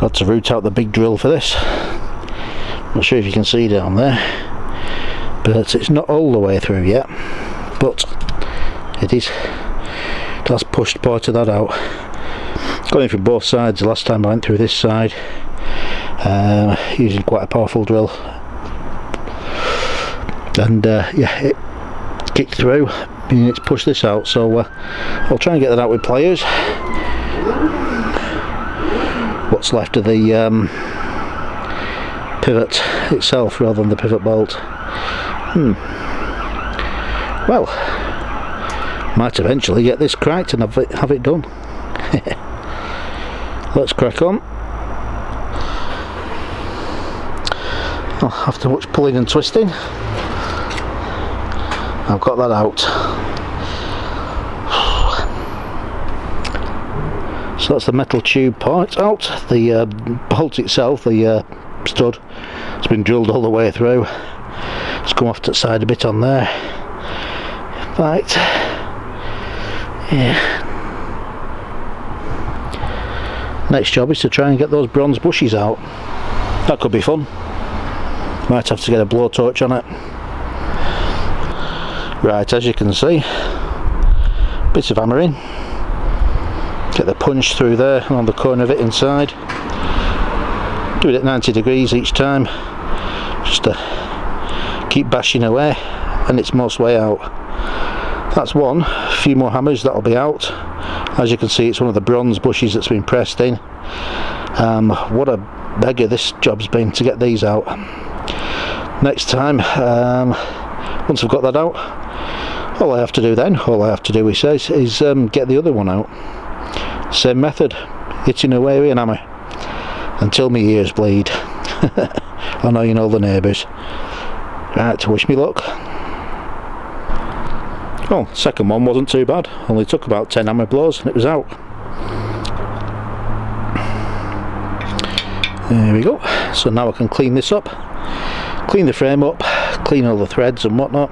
Had to root out the big drill for this. Not sure if you can see down there, but it's not all the way through yet, but it is. That's pushed part of that out. Got in from both sides the last time I went through this side, using quite a powerful drill, and yeah, it kicked through and it's pushed this out, so I'll try and get that out with pliers. What's left of the pivot itself rather than the pivot bolt. Well, might eventually get this cracked and have it done. Let's crack on. After much pulling and twisting, I've got that out. So that's the metal tube part out. The bolt itself, the stud, has been drilled all the way through. It's come off to the side a bit on there. Right. Yeah. Next job is to try and get those bronze bushes out. That could be fun. Might have to get a blowtorch on it. Right, as you can see, bit of hammering. Get the punch through there and on the corner of it inside. Do it at 90 degrees each time, just to keep bashing away, and it's most way out. That's one. A few more hammers, that'll be out. As you can see, it's one of the bronze bushes that's been pressed in. What a beggar this job's been to get these out. Next time, once I've got that out, all I have to do, he says, is get the other one out. Same method, hitting away with an hammer until my ears bleed. Annoying all the neighbours. Right, wish me luck. Well, second one wasn't too bad, only took about 10 hammer blows and it was out. There we go. So now I can clean this up, clean the frame up, clean all the threads and whatnot,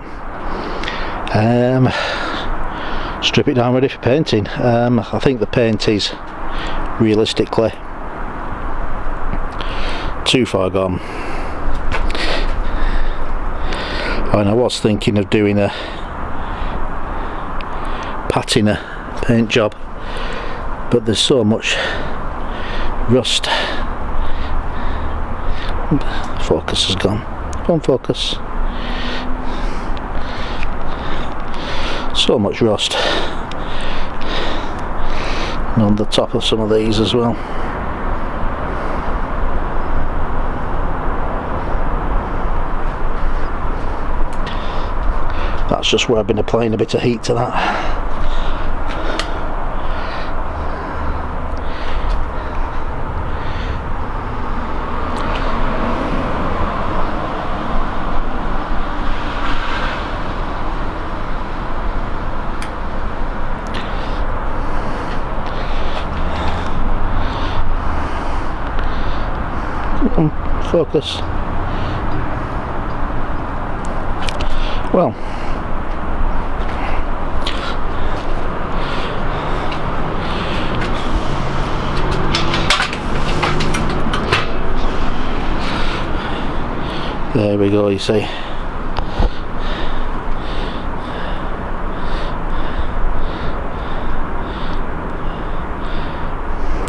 strip it down ready for painting. I think the paint is realistically too far gone, and I was thinking of doing a patina paint job, but there's so much rust. Focus has gone. Go on, focus. So much rust, and on the top of some of these as well. That's just where I've been applying a bit of heat to that. Focus. Well, there we go, you see.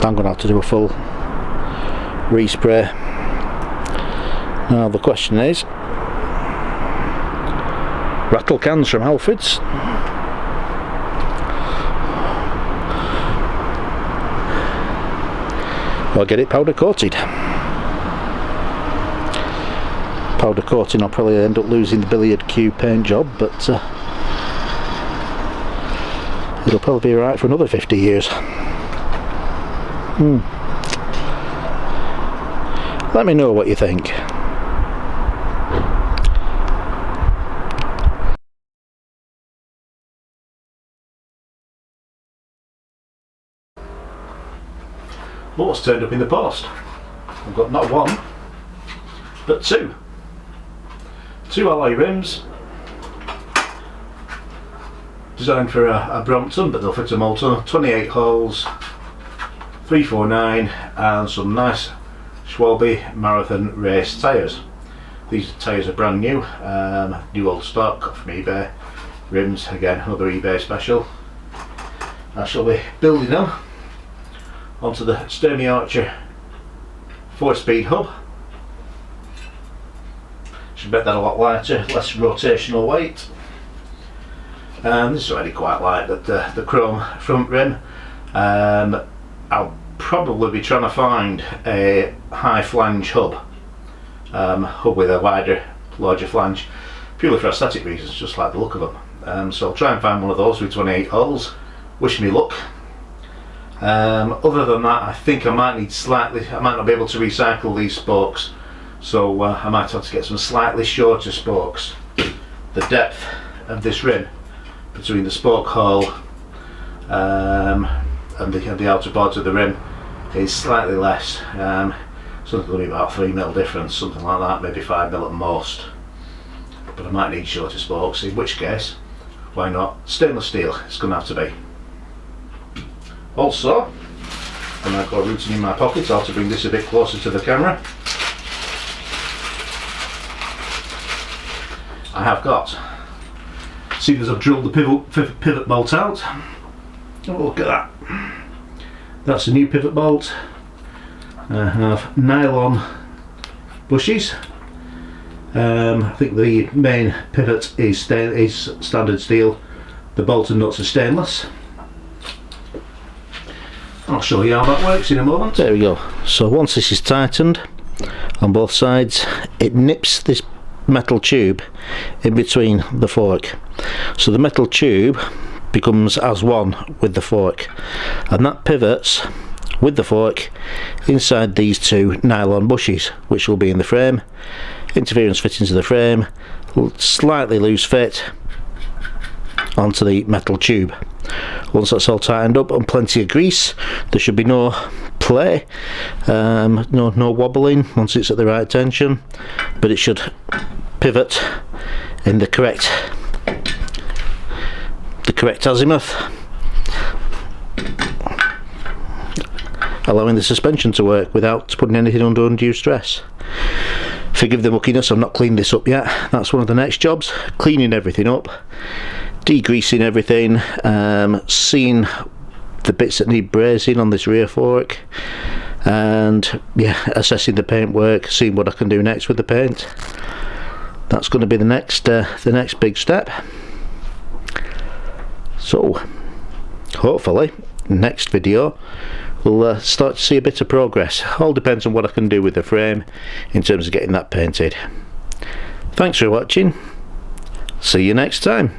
I'm going to have to do a full respray. Now the question is, rattle cans from Halfords, or get it powder coated. Powder coating, I'll probably end up losing the billiard cue paint job, but it'll probably be alright for another 50 years. Let me know what you think. Look what's turned up in the post. I've got not one, but two. Two alloy rims, designed for a Brompton, but they'll fit a Moulton. 28 holes, 349 and some nice Schwalbe Marathon Race tyres. These tyres are brand new, new old stock, got from eBay. Rims, again another eBay special. I shall be building them onto the Sturmey Archer 4-speed hub. Should make that a lot lighter, less rotational weight. This is already quite light, but the chrome front rim. I'll probably be trying to find a high flange hub, hub with a wider, larger flange, purely for aesthetic reasons, just like the look of them. So I'll try and find one of those with 28 holes. Wish me luck. Other than that, I think I might not be able to recycle these spokes, so I might have to get some slightly shorter spokes. The depth of this rim between the spoke hole and the outer part of the rim is slightly less. So it's going to be about 3mm difference, something like that, maybe 5mm at most. But I might need shorter spokes, in which case, why not stainless steel? It's going to have to be. Also, and I've got routing in my pocket, I'll have to bring this a bit closer to the camera. I have got, seeing as I've drilled the pivot bolt out, have a look at that. That's a new pivot bolt. I have nylon bushes. I think the main pivot is standard steel. The bolt and nuts are stainless. I'll show you how that works in a moment. There we go. So once this is tightened on both sides, it nips this metal tube in between the fork. So the metal tube becomes as one with the fork, and that pivots with the fork inside these two nylon bushes, which will be in the frame. Interference fit into the frame, slightly loose fit onto the metal tube. Once that's all tightened up and plenty of grease, there should be no play, no wobbling once it's at the right tension, but it should pivot in the correct azimuth, allowing the suspension to work without putting anything under undue stress. Forgive the muckiness, I've not cleaned this up yet. That's one of the next jobs, cleaning everything up, degreasing everything, seeing the bits that need brazing on this rear fork, and yeah, assessing the paint work, seeing what I can do next with the paint. That's going to be the next big step. So hopefully next video we'll start to see a bit of progress. All depends on what I can do with the frame in terms of getting that painted. Thanks for watching. See you next time.